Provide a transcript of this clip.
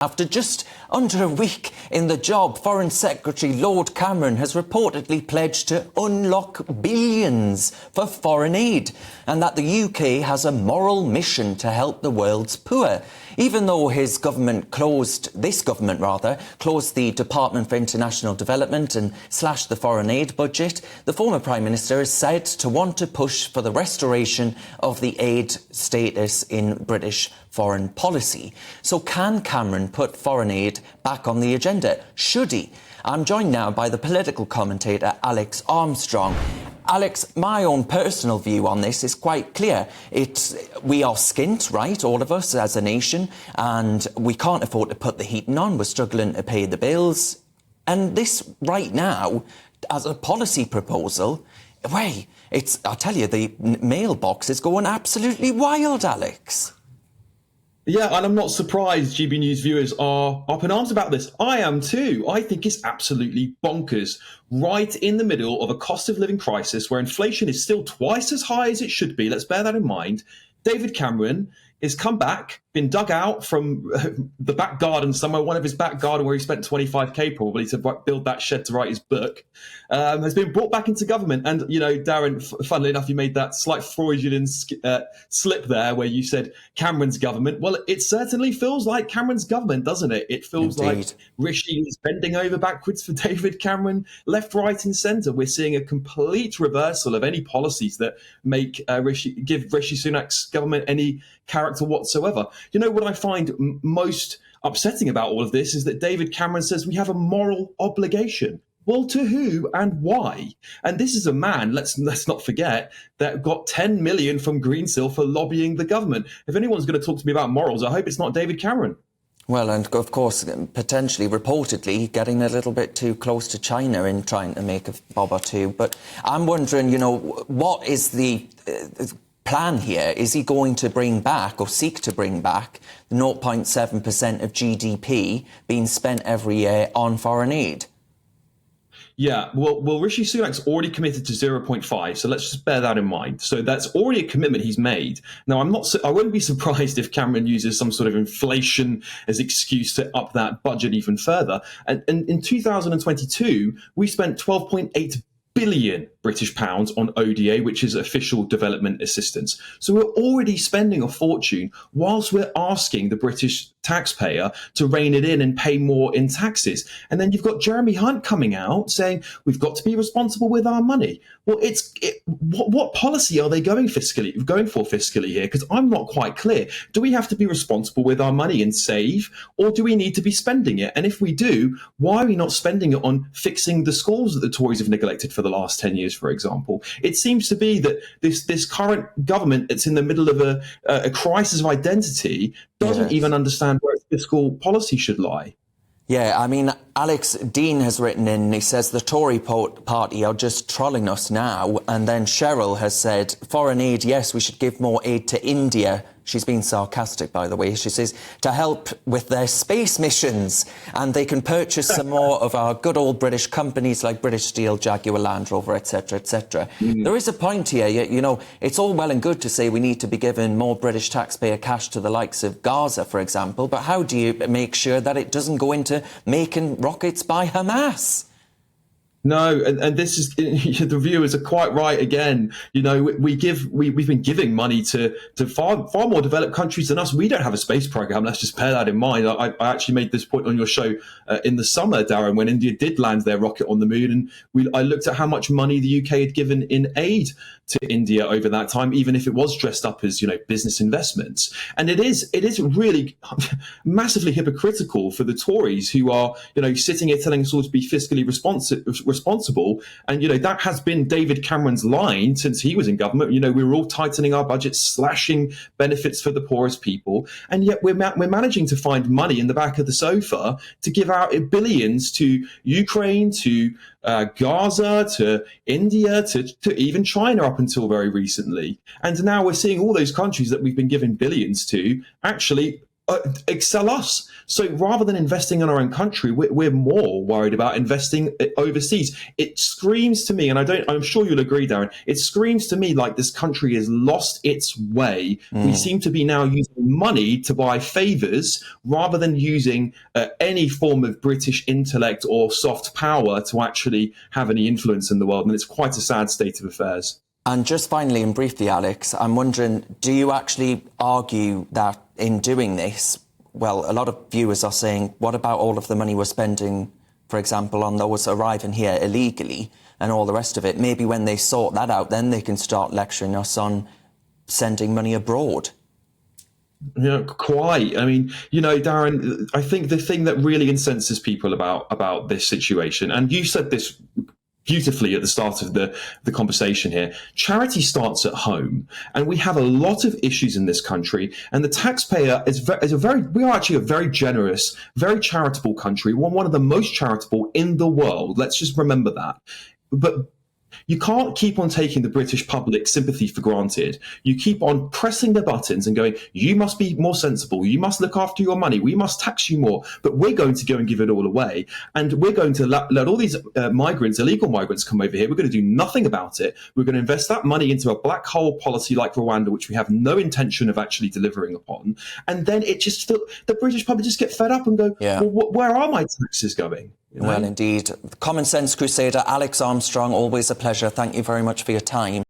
After just under a week in the job, Foreign Secretary Lord Cameron has reportedly pledged to unlock billions for foreign aid, and that the UK has a moral mission to help the world's poor. Even though this government closed the Department for International Development and slashed the foreign aid budget, the former Prime Minister is said to want to push for the restoration of the aid status in British foreign policy. So can Cameron put foreign aid back on the agenda? Should he? I'm joined now by the political commentator Alex Armstrong. Alex, my own personal view on this is quite clear. We are skint, right, all of us as a nation, and we can't afford to put the heating on. We're struggling to pay the bills. And this right now, as a policy proposal, I tell you, the mailbox is going absolutely wild, Alex. Yeah, and I'm not surprised GB News viewers are up in arms about this. I am too. I think it's absolutely bonkers. Right in the middle of a cost of living crisis where inflation is still twice as high as it should be, let's bear that in mind, David Cameron has come back, been dug out from the back garden somewhere, one of his back garden where he spent 25k probably to build that shed to write his book, has been brought back into government. And, you know, Darren, funnily enough, you made that slight Freudian slip there where you said Cameron's government. Well, it certainly feels like Cameron's government, doesn't it? It feels Indeed. like Rishi is bending over backwards for David Cameron, left, right and centre. We're seeing a complete reversal of any policies that make give Rishi Sunak's government any character whatsoever. You know what I find most upsetting about all of this is that David Cameron says we have a moral obligation. Well, to who and why? And this is a man, let's not forget, that got 10 million from Greensill for lobbying the government. If anyone's going to talk to me about morals, I hope it's not David Cameron. Well, and of course, potentially, reportedly, getting a little bit too close to China in trying to make a bob or two. But I'm wondering, you know, what is the plan here? Is he going to bring back or seek to bring back the 0.7% of GDP being spent every year on foreign aid? Yeah, well, Rishi Sunak's already committed to 0.5, so let's just bear that in mind. So that's already a commitment he's made. Now, I wouldn't be surprised if Cameron uses some sort of inflation as excuse to up that budget even further. And in 2022, we spent 12.8 billion British pounds on ODA, which is official development assistance. So we're already spending a fortune whilst we're asking the British taxpayer to rein it in and pay more in taxes. And then you've got Jeremy Hunt coming out saying we've got to be responsible with our money. Well, what policy are they going for fiscally here? Because I'm not quite clear. Do we have to be responsible with our money and save, or do we need to be spending it? And if we do, why are we not spending it on fixing the schools that the Tories have neglected for the last 10 years, for example? It seems to be that this current government that's in the middle of a crisis of identity doesn't even understand where its fiscal policy should lie. Yeah, I mean, Alex Dean has written in, he says the Tory party are just trolling us now. And then Cheryl has said, foreign aid, yes, we should give more aid to India. She's been sarcastic, by the way. She says, to help with their space missions. And they can purchase some more of our good old British companies like British Steel, Jaguar Land Rover, etc., etc. There is a point here. You know, it's all well and good to say we need to be giving more British taxpayer cash to the likes of Gaza, for example. But how do you make sure that it doesn't go into making rockets by Hamas? No, and this is, the viewers are quite right again. You know, we've been giving money to far more developed countries than us. We don't have a space program. Let's just bear that in mind. I actually made this point on your show in the summer, Darren, when India did land their rocket on the moon, and I looked at how much money the UK had given in aid to India over that time, even if it was dressed up as, you know, business investments. And it is really massively hypocritical for the Tories, who are, you know, sitting here telling us all to be fiscally responsible. And, you know, that has been David Cameron's line since he was in government. You know, we were all tightening our budgets, slashing benefits for the poorest people. And yet we're managing to find money in the back of the sofa to give out billions to Ukraine, to Gaza, to India, to even China up until very recently. And now we're seeing all those countries that we've been giving billions to actually excel us. So rather than investing in our own country, we're more worried about investing overseas. It screams to me, and I'm sure you'll agree, Darren, it screams to me like this country has lost its way. We seem to be now using money to buy favors rather than using any form of British intellect or soft power to actually have any influence in the world. And it's quite a sad state of affairs. And just finally and briefly, Alex, I'm wondering, do you actually argue that in doing this, well, a lot of viewers are saying, what about all of the money we're spending, for example, on those arriving here illegally and all the rest of it? Maybe when they sort that out, then they can start lecturing us on sending money abroad. Yeah, quite. I mean, Darren, I think the thing that really incenses people about this situation, and you said this beautifully at the start of the conversation here, charity starts at home, and we have a lot of issues in this country, and the taxpayer we are actually a very generous, very charitable country, one of the most charitable in the world. Let's just remember that. But you can't keep on taking the British public sympathy for granted. You keep on pressing the buttons and going, you must be more sensible. You must look after your money. We must tax you more. But we're going to go and give it all away. And we're going to let all these illegal migrants come over here. We're going to do nothing about it. We're going to invest that money into a black hole policy like Rwanda, which we have no intention of actually delivering upon. And then the British public just get fed up and go, well, where are my taxes going? Well, indeed. Common Sense Crusader Alex Armstrong, always a pleasure. Thank you very much for your time.